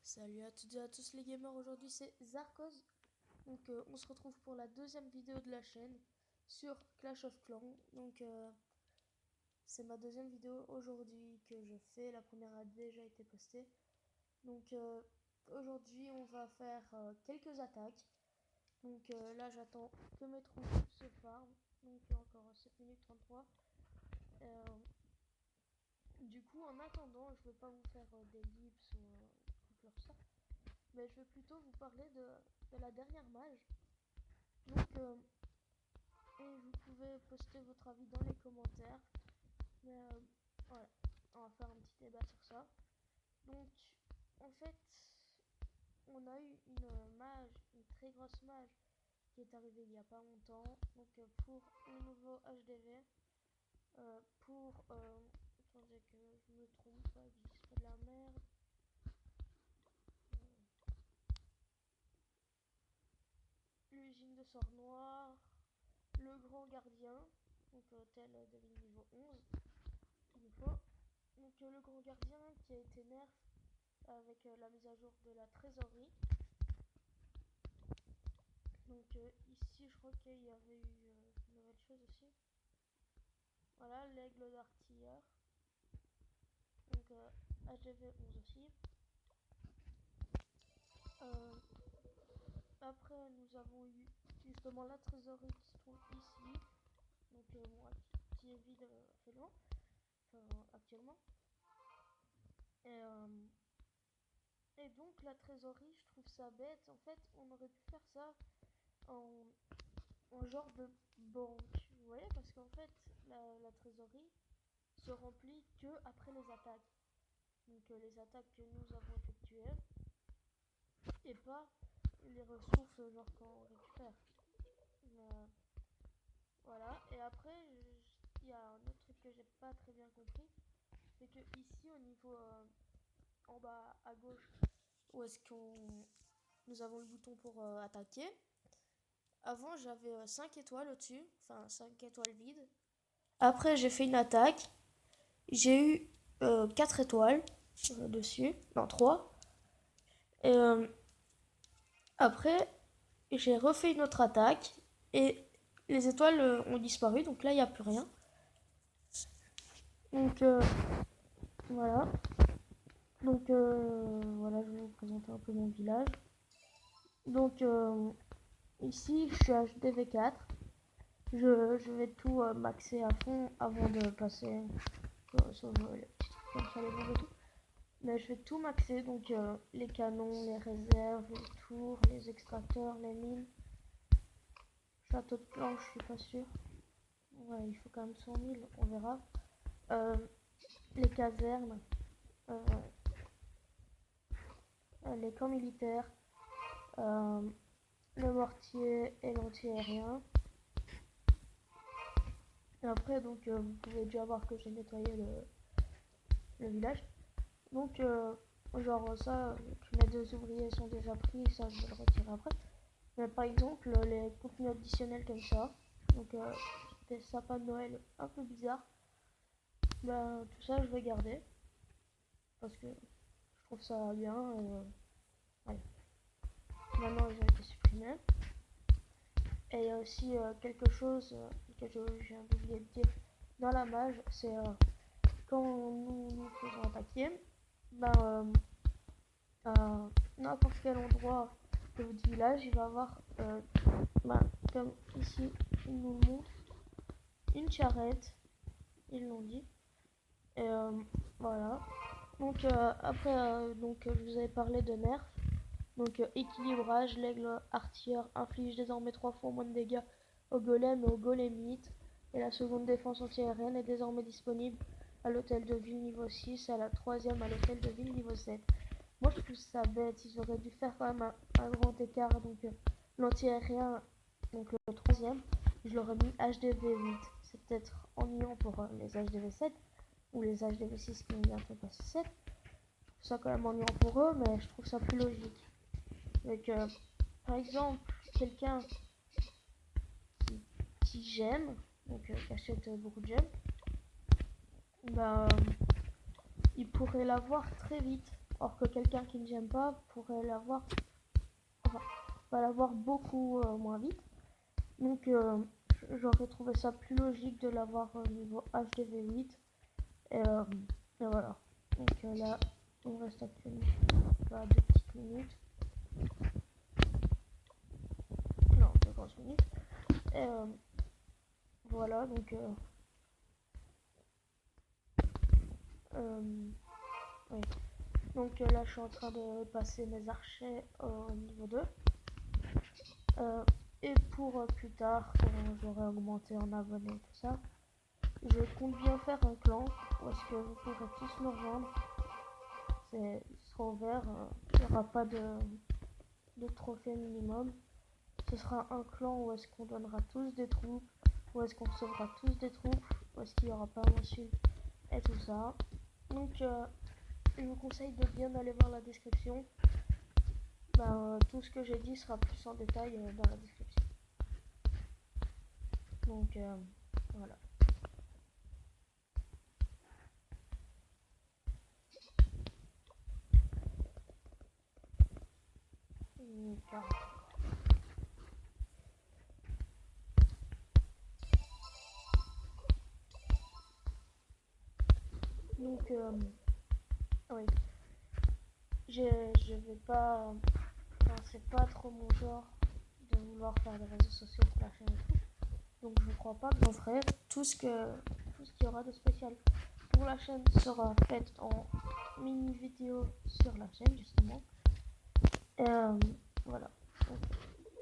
Salut à toutes et à tous les gamers, aujourd'hui c'est Zarkoz. Donc on se retrouve pour la deuxième vidéo de la chaîne sur Clash of Clans. C'est ma deuxième vidéo aujourd'hui que je fais, la première a déjà été postée. Aujourd'hui on va faire quelques attaques. Là j'attends que mes troupes se farment. Encore 7 minutes 33. Euh, du coup en attendant, je ne vais pas vous faire des lips ou ça. Mais je vais plutôt vous parler de la dernière mage. Donc, euh, et vous pouvez poster votre avis dans les commentaires. Mais voilà, on va faire un petit débat sur ça. Donc, en fait, on a eu une mage, une très grosse mage, qui est arrivée il n'y a pas longtemps. Pour le nouveau HDV, attendez que je me trompe pas, que je dise pas de la merde. L'usine de sort noir, le grand gardien, tel devine niveau 11 qu'il nous faut. Le grand gardien qui a été nerf avec la mise à jour de la trésorerie. Ici je crois qu'il y avait eu une nouvelle chose aussi. Voilà, l'aigle d'artilleur. HDV 11 aussi. Après nous avons eu justement la trésorerie qui se trouve ici. Moi qui est vide actuellement. Actuellement. Et donc la trésorerie, je trouve ça bête. En fait, on aurait pu faire ça en, en genre de banque. Vous voyez, parce qu'en fait, la trésorerie se remplit que après les attaques. Les attaques que nous avons effectuées et pas les ressources genre quand on récupère. Euh, voilà. Et après, il y a un autre truc que j'ai pas très bien compris, c'est que ici au niveau en bas à gauche, où est-ce qu'on nous avons le bouton pour attaquer. Avant, j'avais 5 étoiles au-dessus, enfin 5 étoiles vides. Après, j'ai fait une attaque. J'ai eu 4 étoiles dessus, non 3. Et après, j'ai refait une autre attaque et les étoiles ont disparu, donc là, il n'y a plus rien. Donc voilà. Voilà, je vais vous présenter un peu mon village. Ici, je suis HDV4. Je vais tout maxer à fond avant de passer sur les petits trucs comme ça, les bombes et tout. Mais je vais tout maxer, les canons, les réserves, les tours, les extracteurs, les mines. Château de planche, je suis pas sûr. Ouais, il faut quand même 100 000, on verra. Euh, les casernes, euh, les camps militaires, euh, le mortier et l'anti-aérien. Et après, vous pouvez déjà voir que j'ai nettoyé le village. Genre ça, mes 2 ouvriers sont déjà pris, ça je vais le retirer après. Mais par exemple, les contenus additionnels comme ça, des sapins de Noël un peu bizarres, tout ça je vais garder parce que je trouve ça bien. Ouais. Maintenant ils ont été supprimés. Et il y a aussi quelque chose que j'ai oublié de dire dans la mage, c'est quand nous faisons attaquer, à n'importe quel endroit de votre village, il va y avoir, comme ici, ils nous le montrent, une charrette, ils l'ont dit. Et voilà. Je vous avais parlé de nerfs. Équilibrage, l'aigle artilleur inflige désormais 3 fois moins de dégâts aux golems et aux golémites. Et la seconde défense antiaérienne est désormais disponible à l'hôtel de ville niveau 6 et à la troisième à l'hôtel de ville niveau 7. Moi je trouve ça bête, ils auraient dû faire quand même un grand écart. L'antiaérien, le troisième, je l'aurais mis HDV 8. C'est peut-être ennuyant pour les HDV 7 ou les HDV 6 qui vont bientôt passer 7. Je trouve ça quand même ennuyant pour eux, mais je trouve ça plus logique. Par exemple, quelqu'un qui gemme, qui achète beaucoup de gemmes, il pourrait l'avoir très vite Or que quelqu'un qui ne j'aime pas pourrait l'avoir, enfin, va l'avoir beaucoup moins vite. Donc j'aurais trouvé ça plus logique de l'avoir au niveau HDV8. Et voilà. Donc là, on reste actuellement à 2 petites minutes. Non, 2 grosses minutes. Et voilà, donc oui. Donc là, je suis en train de passer mes archers au niveau 2. Et pour plus tard, quand j'aurai augmenté en abonnés, tout ça, je compte bien faire un clan où est-ce que vous pourrez tous me rejoindre. Il sera ouvert, il n'y aura pas de trophée minimum. Ce sera un clan où est-ce qu'on donnera tous des troupes, où est-ce qu'on sauvera tous des troupes, où est-ce qu'il n'y aura pas d'insultes et tout ça. Donc je vous conseille de bien aller voir la description. Tout ce que j'ai dit sera plus en détail dans la description. Donc voilà. Donc oui, je vais pas, enfin, c'est pas trop mon genre de vouloir faire des réseaux sociaux pour la chaîne et tout. Donc je crois pas que j'en ferai. Tout ce qu'il y aura de spécial pour la chaîne sera fait en mini vidéo sur la chaîne justement. Et voilà. Donc,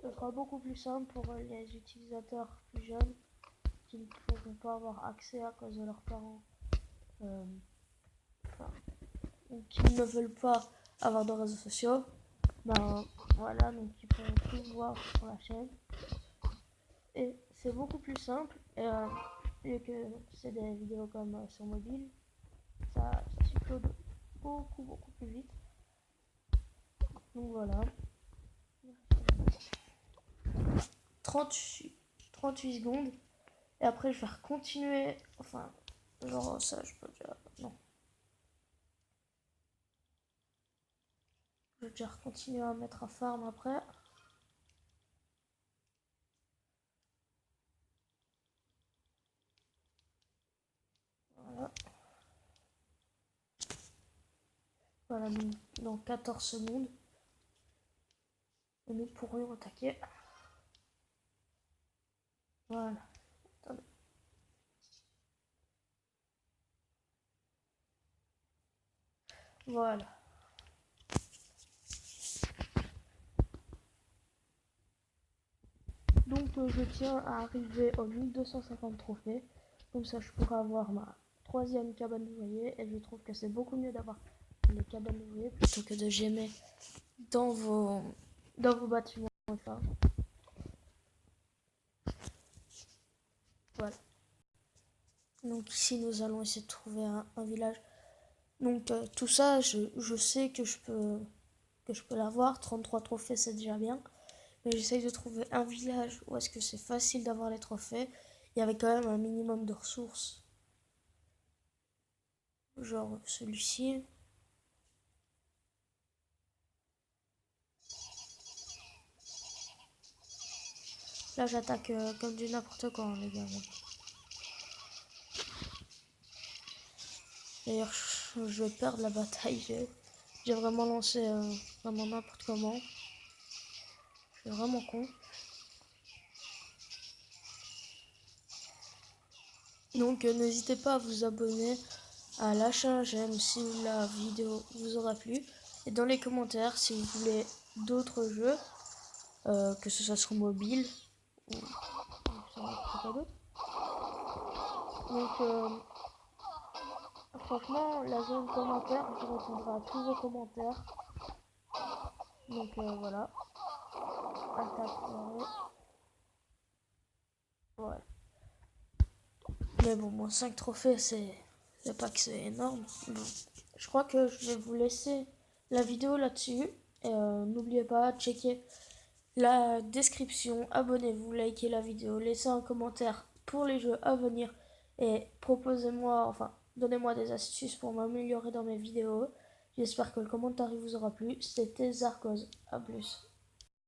ce sera beaucoup plus simple pour les utilisateurs plus jeunes qui ne pourront pas avoir accès à cause de leurs parents. Ou qui ne veulent pas avoir de réseaux sociaux. Voilà, donc ils pourront tout voir sur la chaîne. Et c'est beaucoup plus simple. Et vu que c'est des vidéos comme sur mobile, ça s'upload beaucoup plus vite. Donc voilà. 38 secondes. Et après je vais continuer. Enfin, genre ça je peux déjà. Non. Je vais déjà continuer à mettre à farm après. Voilà. Voilà, donc dans 14 secondes, nous pourrions attaquer. Voilà. Attendez. Voilà. Donc je tiens à arriver aux 1250 trophées. Comme ça je pourrai avoir ma 3e cabane d'ouvriers. Et je trouve que c'est beaucoup mieux d'avoir les cabanes d'ouvriers plutôt que de gemmer dans vos bâtiments. Enfin, voilà. Donc ici nous allons essayer de trouver un village. Donc tout ça je sais que je peux l'avoir. 33 trophées c'est déjà bien. Mais j'essaye de trouver un village où est-ce que c'est facile d'avoir les trophées. Il y avait quand même un minimum de ressources. Genre celui-ci. Là j'attaque comme du n'importe quoi les gars. D'ailleurs je vais perdre la bataille. J'ai vraiment lancé vraiment n'importe comment. Je suis vraiment con. Donc n'hésitez pas à vous abonner, à lâcher un j'aime si la vidéo vous aura plu. Et dans les commentaires si vous voulez d'autres jeux, que ce soit sur mobile ou sur n'importe d'autre. Donc franchement la zone commentaire, je répondrai à tous vos commentaires. Donc voilà. Attaque. Ouais. Mais bon, moi 5 trophées, c'est pas que c'est énorme. Bon. Je crois que je vais vous laisser la vidéo là-dessus. Et n'oubliez pas de checker la description. Abonnez-vous, likez la vidéo, laissez un commentaire pour les jeux à venir. Et proposez-moi, enfin, donnez-moi des astuces pour m'améliorer dans mes vidéos. J'espère que le commentaire vous aura plu. C'était Zarkoz. A plus.